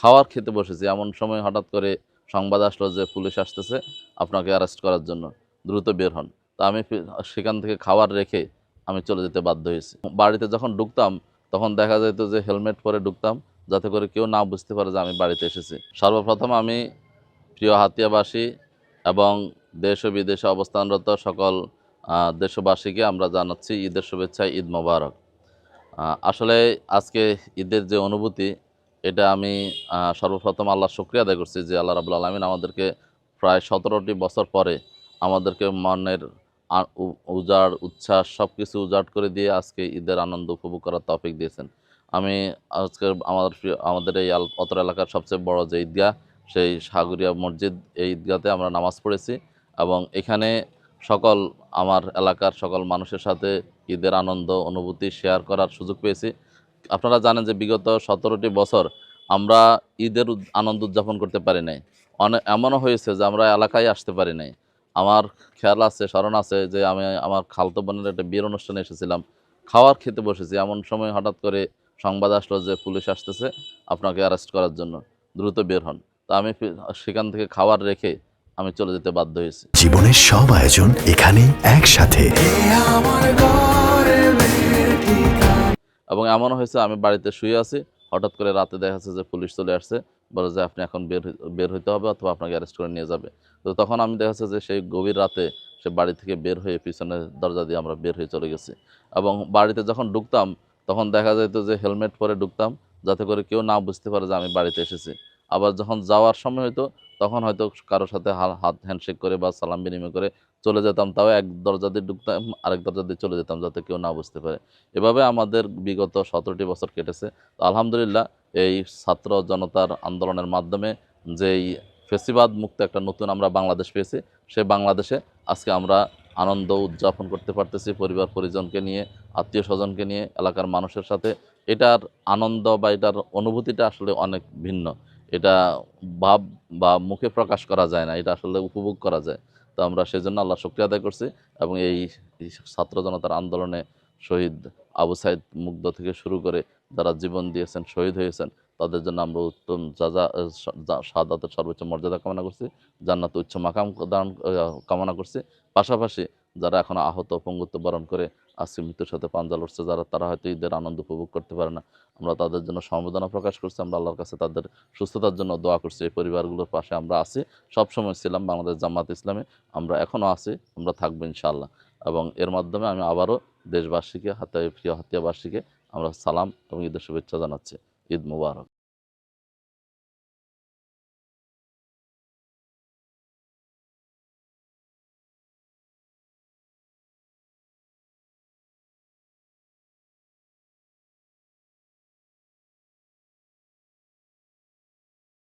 খাওয়ার খেতে বসেছি, এমন সময় হঠাৎ করে সংবাদ আসলো যে পুলিশ আসতেছে আপনাকে অ্যারেস্ট করার জন্য, দ্রুত বের হন। তো আমি সেখান থেকে খাবার রেখে আমি চলে যেতে বাধ্য হয়েছি। বাড়িতে যখন ঢুকতাম তখন দেখা যেত যে হেলমেট পরে ঢুকতাম, যাতে করে কেউ না বুঝতে পারে যে আমি বাড়িতে এসেছি। সর্বপ্রথম আমি প্রিয় হাতিয়াবাসী এবং দেশ ও বিদেশে অবস্থানরত সকল দেশবাসীকে আমরা জানাচ্ছি ঈদের শুভেচ্ছা, ঈদ মোবারক। আসলে আজকে ঈদের যে অনুভূতি, এটা আমি সর্বপ্রথম আল্লাহর শুকরিয়া আদায় করছি যে আল্লাহ রাব্বুল আলামিন আমাদেরকে প্রায় ১৭টি বছর পরে আমাদেরকে মনের উজাড় উচ্ছ্বাস সব কিছু উজাড় করে দিয়ে আজকে ঈদের আনন্দ উপভোগ করার তৌফিক দিয়েছেন। আমি আজকে আমাদের এই অত্র এলাকার সবচেয়ে বড় যে ঈদগাহ, সেই সাগরিয়া মসজিদ, এই ঈদগাহতে আমরা নামাজ পড়েছি এবং এখানে সকল আমার এলাকার সকল মানুষের সাথে ঈদের আনন্দ অনুভূতি শেয়ার করার সুযোগ পেয়েছি। আপনারা জানেন যে বিগত ১৭টি বছর আমরা ঈদের আনন্দ উদযাপন করতে পারি নাই। এমনও হয়েছে যে আমরা এলাকায় আসতে পারি নাই। আমার খেয়াল আছে, স্মরণ আছে যে আমি আমার খালাতো বোনের একটা বিয়ের অনুষ্ঠানে এসেছিলাম। খাওয়ার খেতে বসেছি, এমন সময় হঠাৎ করে সংবাদ আসলো যে পুলিশ আসতেছে আপনাকে অ্যারেস্ট করার জন্য, দ্রুত বের হন। তো আমি সেখান থেকে খাবার রেখে আমি চলে যেতে বাধ্য হয়েছি। জীবনের সব আয়োজন এখানে একসাথে। এবং এমনও হয়েছে আমি বাড়িতে শুয়ে আছি, হঠাৎ করে রাতে দেখা যাচ্ছে যে পুলিশ চলে আসছে, বলে যে আপনি এখন বের হইতে হবে অথবা আপনাকে অ্যারেস্ট করে নিয়ে যাবে। তো তখন আমি দেখা যাচ্ছে যে সেই গভীর রাতে সে বাড়ি থেকে বের হয়ে পিছনের দরজা দিয়ে আমরা বের হয়ে চলে গেছি। এবং বাড়িতে যখন ঢুকতাম তখন দেখা যেত যে হেলমেট পরে ঢুকতাম, যাতে করে কেউ না বুঝতে পারে যে আমি বাড়িতে এসেছি। আবার যখন যাওয়ার সময় হতো তখন হয়তো কারোর সাথে হাত হ্যান্ডশেক করে বা সালাম বিনিময় করে চলে যেতাম, তাও এক দরজা দিয়ে ঢুকতাম, আরেক দরজা দিয়ে চলে যেতাম, যাতে কেউ না বুঝতে পারে। এভাবে আমাদের বিগত ১৭টি বছর কেটেছে। তো আলহামদুলিল্লাহ এই ছাত্র জনতার আন্দোলনের মাধ্যমে যেই ফেসিবাদ মুক্ত একটা নতুন আমরা বাংলাদেশ পেয়েছি, সেই বাংলাদেশে আজকে আমরা আনন্দ উদযাপন করতে পারতেছি পরিবার পরিজনকে নিয়ে, আত্মীয় স্বজনকে নিয়ে, এলাকার মানুষের সাথে। এটার আনন্দ বা এটার অনুভূতিটা আসলে অনেক ভিন্ন। এটা ভাব বা মুখে প্রকাশ করা যায় না, এটা আসলে উপভোগ করা যায়। তো আমরা সেজন্য আল্লাহ শুকরিয়া আদায় করছি এবং এই ছাত্র জনতার আন্দোলনে শহীদ আবু সাইদ মুগ্ধ থেকে শুরু করে যারা জীবন দিয়েছেন, শহীদ হয়েছেন, তাদের জন্য আমরা উত্তম শাহাদাতের সর্বোচ্চ মর্যাদা কামনা করছি, জান্নাতে উচ্চ মাকাম কামনা করছি। পাশাপাশি যারা এখন আহত পঙ্গুত্ব বরণ করে আজকে মৃত্যুর সাথে পাঞ্জা লড়ছে, তারা হয়তো ঈদের আনন্দ উপভোগ করতে পারে না, আমরা তাদের জন্য সমবেদনা প্রকাশ করছি। আমরা আল্লাহর কাছে তাদের সুস্থতার জন্য দোয়া করছি। এই পরিবারগুলোর পাশে আমরা আছি, সবসময় ছিলাম। বাংলাদেশ জামাত ইসলামে আমরা এখনও আছি, আমরা থাকবো ইনশাআল্লাহ। এবং এর মাধ্যমে আমি আবারও দেশবাসীকে, প্রিয় হাতিয়াবাসীকে আমরা সালাম এবং ঈদের শুভেচ্ছা জানাচ্ছি। ঈদ মুবারক।